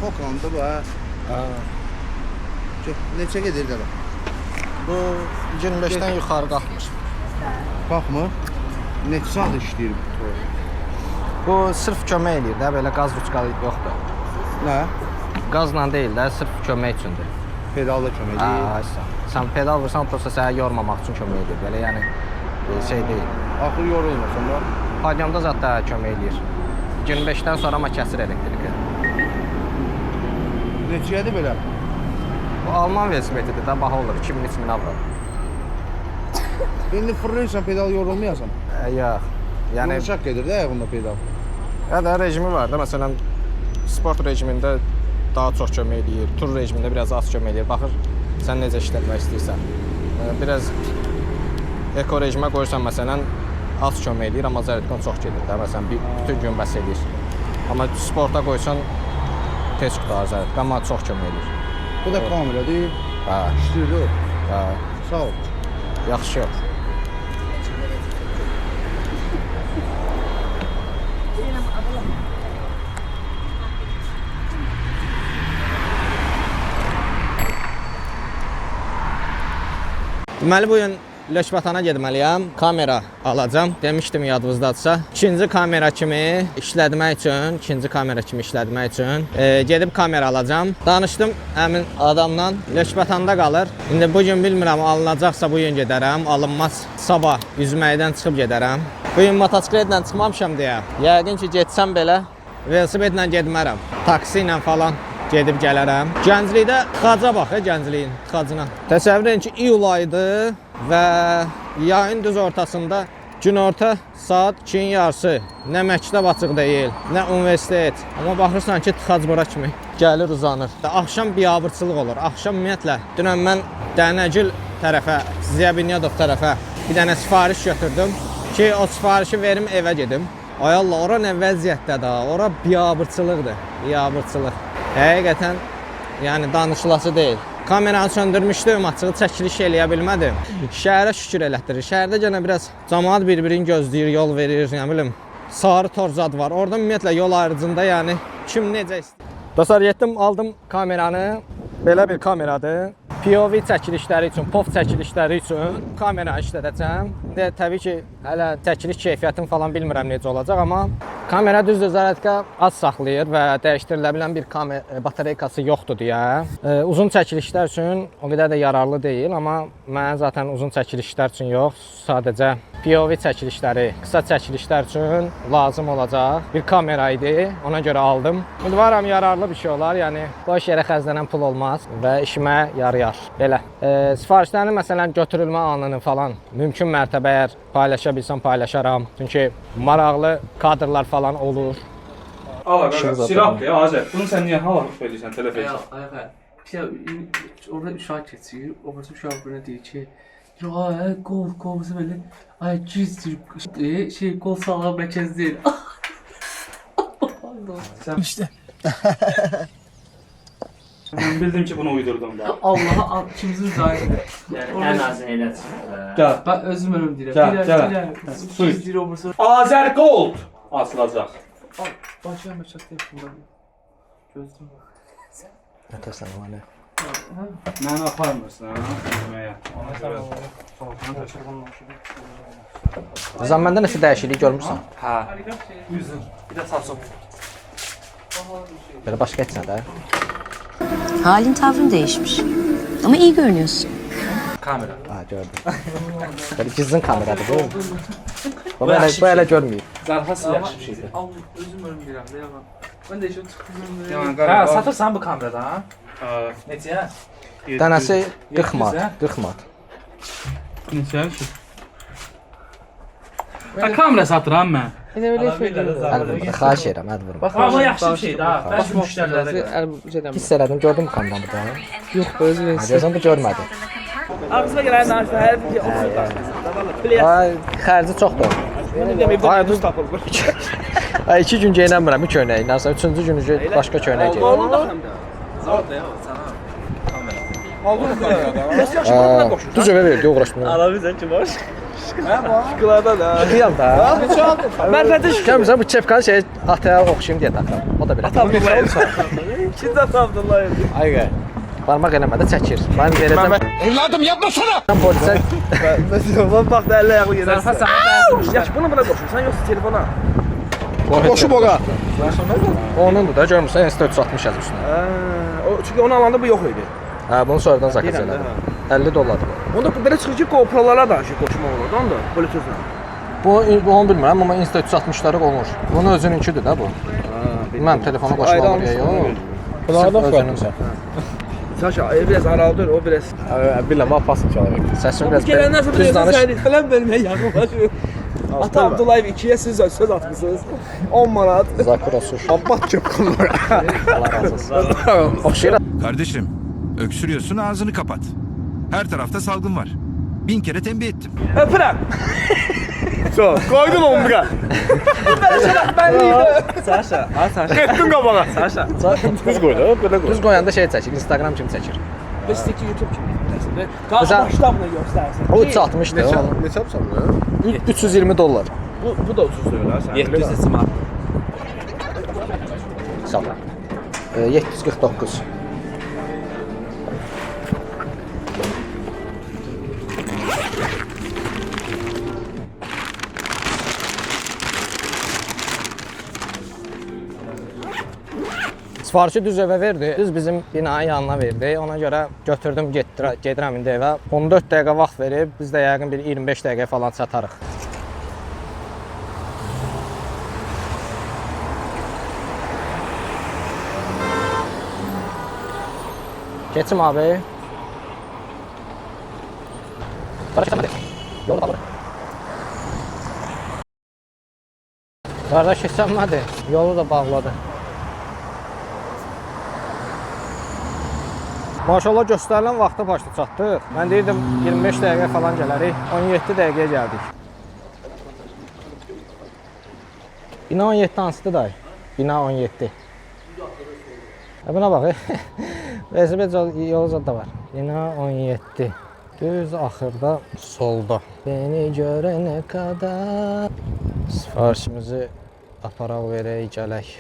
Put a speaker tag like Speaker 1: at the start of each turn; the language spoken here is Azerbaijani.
Speaker 1: Fokandı bu ha. Neçə gedir də?
Speaker 2: Bu 25-dən yuxarı qalxmır.
Speaker 1: Baxmır. Neçə saat işləyir bu toy?
Speaker 2: Bu sırf kömək eləyir də, belə qaz ruçkalı yoxdur.
Speaker 1: Nə?
Speaker 2: Qazla deyil də, sırf kömək üçündür.
Speaker 1: Pedalla kömək edir.
Speaker 2: Sən pedal vursan, prosta səni yormamaq üçün kömək edir. Belə yəni şey deyil.
Speaker 1: Axır yorulmasın da.
Speaker 2: Padyamda zat da kömək eləyir. 25-dən sonra amma kəsir elektriki.
Speaker 1: Neçədir belə?
Speaker 2: Bu Alman velosipedidir də, baha olur, 2000-3000 avro.
Speaker 1: İndi fırlayırsan pedal yorulmayasan.
Speaker 2: Yox. Yəni
Speaker 1: Yumuşaq gedir də bunda pedal.
Speaker 2: ya da rejimi var da, məsələn sport rejimində daha çox kömək eləyir, tur rejimində biraz az kömək eləyir. Baxır sən necə işlətmək istəyirsən. Biraz eko rejimə qoyursan məsələn az kömək eləyir, amma zərərdən çox gedir də. Məsələn bütün gün bəs eləyir. Amma sporta qoysan tez qutarır zərərdən, amma çox kömək eləyir.
Speaker 1: Bu da kameradır.
Speaker 2: Hə.
Speaker 1: İşləyir o.
Speaker 2: Hə.
Speaker 1: Sağ ol.
Speaker 2: Yaxşı yox. Deməli, bugün Lökbatana getməliyəm, kamera alacam. Demişdim yadınızdadırsa. İkinci kamera kimi işlətmək üçün, gedib kamera alacam. Danışdım həmin adamla, Lökbatanda qalır. İndi bugün bilmirəm, alınacaqsa bugün gedərəm, alınmaz sabah üzməkdən çıxıb gedərəm. Bugün motosikletlə çıxmamışam deyə, yəqin ki getsəm belə velosipedlə getmərəm, taksi ilə falan gedib gələrəm. Gənclikdə tıxaca bax, gəncliyin tıxacına. Təsəvvür edin ki, iyul ayıdır və yayın düz ortasında günorta saat 2-nin yarısı. Nə məktəb açıq deyil, nə universitet. Amma baxırsan ki, tıxac bura kimi gəlir, uzanır. Axşam biabırçılıq olur. Axşam ümumiyyətlə, dünən mən Dənəgül tərəfə, Ziyabinyadov tərəfə bir dənə sifariş götürdüm ki, o sifarişi verim, evə gedim. Ay Allah, ora nə vəziyyətdə da, ora biabırçılıqdır, biabırçılıq. Həqiqətən, yəni danışılası deyil. Kameranı söndürmüşdüm, açığı çəkiliş eləyə bilmədim. Şəhərə şükür elətdirir. Şəhərdə gənə biraz cəmaət bir-birini gözləyir, yol verir, nə bilim. Sarı torzad var. Orada ümumiyyətlə yol ayrıcında, yəni kim necə istəyir. Dostlar, getdim, aldım kameranı. Belə bir kameradır. POV çəkilişləri üçün, POV çəkilişləri üçün kamera işlədəcəm. Təbii ki, hələ çəkiliş keyfiyyətini falan bilmirəm necə olacaq, amma kamera düzdür, zərərətqə az saxlayır və dəyişdirilə bilən bir batareykası yoxdur deyə. Uzun çəkilişlər üçün o qədər də yararlı deyil, amma mənə zaten uzun çəkilişlər üçün yox, sadəcə POV çəkilişləri, qısa çəkilişlər üçün lazım olacaq bir kamera idi, ona görə aldım. Ümidvaram yararlı bir şey olar, yəni boş yerə xərclənən pul olmaz və işimə yarayar. Belə. Sifarişlərin məsələn götürülmə anını falan mümkün mərtəbə əgər paylaşa bilsəm paylaşaram. Çünki maraqlı kadrlar falan olur.
Speaker 3: Sirap ya Azər. Bunu sən niyə hava edirsən telefon?
Speaker 4: Orada uşaq keçir, orası uşaq buna deyir ki, ya qol belə, ay gizdir, qol sağlam mərkəz deyil.
Speaker 3: Sən işte. Ben bildim ki bunu uydurdum da.
Speaker 4: Allah'a ikimizin zahiridir.
Speaker 5: Yani en az eylesin.
Speaker 3: Gel.
Speaker 4: Ben özüm önüm deyirəm.
Speaker 3: Gel. Su iç. Azər Gold asılacaq.
Speaker 4: Başlayalım məşaq deyil. Gözlüm var.
Speaker 2: Nətəsən o nə?
Speaker 3: Məni aparmırsın ha? Yeməyə.
Speaker 2: Zan məndə nəsə dəyişiklik görmürsən?
Speaker 3: Hə.
Speaker 4: Bir də Samsung.
Speaker 2: Belə başqa etsən də.
Speaker 6: Halin tavrın değişmiş. Ama iyi görünüyorsun.
Speaker 3: Kamera.
Speaker 2: Ha, gördüm. Böyle gizlin kameradır bu. Bu elə görməyib.
Speaker 3: Zarfası yaxşı bir şeydir.
Speaker 4: Özüm önüm deyirəm. Ben də işim çıxdım.
Speaker 3: Hə, satırsan bu kamerada ha? Neçəyə?
Speaker 2: Dənəsi 40 mat, 40 mat.
Speaker 3: Neçəyə ki? Kamera satıram mən.
Speaker 4: Elə belə şeydir.
Speaker 2: Xahiş edirəm, həd vurma.
Speaker 3: Amma yaxşı bir şeydir ha. Baş müştərilərə.
Speaker 2: Hiss elədin, gördün mü kameranı burada?
Speaker 4: Yox, özüm.
Speaker 2: Görsən bu görmədi.
Speaker 4: Ağzıma gələn danışdı, hər bir
Speaker 2: Ay, xərci çoxdur. Ay, bu tapılır. Ay, 2 gün geyinəmirəm bir köynəyi. Nəsə 3-cü günü başqa köynək geyinəm.
Speaker 4: Zat da ya, sana.
Speaker 3: Aldın mı kamerada?
Speaker 2: Düz evə verdi, uğraşmıyor.
Speaker 4: Alabilsən ki, boş. Şıklardan ha.
Speaker 2: Şıkıyam da.
Speaker 4: Mən fədə
Speaker 2: Gəlmirsən bu kepkanı şey ataya oxşayım deyə taxıram. O da belə.
Speaker 4: Atam İkinci atamdır lan.
Speaker 2: Ayqa. Barmaq eləmədə çəkir. Mən verəcəm.
Speaker 1: Evladım yapmasana!
Speaker 2: Sən polisə
Speaker 4: Mesela bax da əllə ayağı gedər. Sən sənə Yaş bunu buna qoşursan yoxsa telefona?
Speaker 1: Koşu boğa.
Speaker 2: Onundur da görmürsən Insta 360 yazır üstünə.
Speaker 4: O çünki onu alanda bu yox idi.
Speaker 2: Hə, bunu sonradan zakaz elədim. 50 dollardır.
Speaker 4: Onda belə çıxır ki, GoPro-lara da şey qoşmaq olur, onda Bluetooth-la.
Speaker 2: Bu onu bilmirəm, amma Insta 360-ları qonur. Bunun özününkidir də bu. Mən telefona qoşmaq olur ya, yox. Bunlardan özününsə.
Speaker 4: Saşa, biraz aralıdır, o biraz.
Speaker 2: Bilməm, apasın çalarıq. Səsini biraz
Speaker 4: Gələndən sonra
Speaker 2: düz
Speaker 4: deyirsən
Speaker 2: danış.
Speaker 4: sən falan verməyə yaxınlaşır. Ata Abdullayev 2-yə söz atmışsınız. 10 manat.
Speaker 2: Zakura suş.
Speaker 1: Abbat çöpkünler.
Speaker 2: Allah razı olsun. Oxşayır.
Speaker 7: Kardeşim, öksürüyorsun ağzını kapat. Her tarafta salgın var. 1000 kere tembih ettim.
Speaker 4: Öpürəm.
Speaker 1: Çok. Koydun omurga.
Speaker 4: Saşa, Saşa.
Speaker 1: Ettin kabağa.
Speaker 4: Saşa.
Speaker 1: Kız koydu. Böyle koy.
Speaker 2: Düz qoyanda şey çəkir, Instagram kimi çəkir.
Speaker 4: Besteki YouTube kimi. Qalx
Speaker 2: Mesela-
Speaker 4: başlamla göstərsin.
Speaker 2: O 360-dır.
Speaker 1: Ne çapsam ya?
Speaker 2: 320 dollar.
Speaker 4: Bu da ucuz deyil ha sən. 700 manat.
Speaker 2: Sağ ol. 749. Sifarişi düz evə verdi. Düz bizim binanın yanına verdi. Ona görə götürdüm, gedirəm indi evə. 14 dəqiqə vaxt verib, biz də yəqin bir 25 dəqiqə falan çatarıq. Keçim abi. Bırakamadı. Yolu da Qardaş keçəmədi. Yolu da bağladı. Maşallah göstərilən vaxta başda çatdıq. Mən deyirdim 25 dəqiqə falan gələrik. 17 dəqiqəyə gəldik. Bina 17 hansıdır dayı? Bina 17. Buna bax. Velosiped yolu zad da var. Bina 17. Düz axırda solda. Beni görənə qədər sifarişimizi aparaq verək gələk.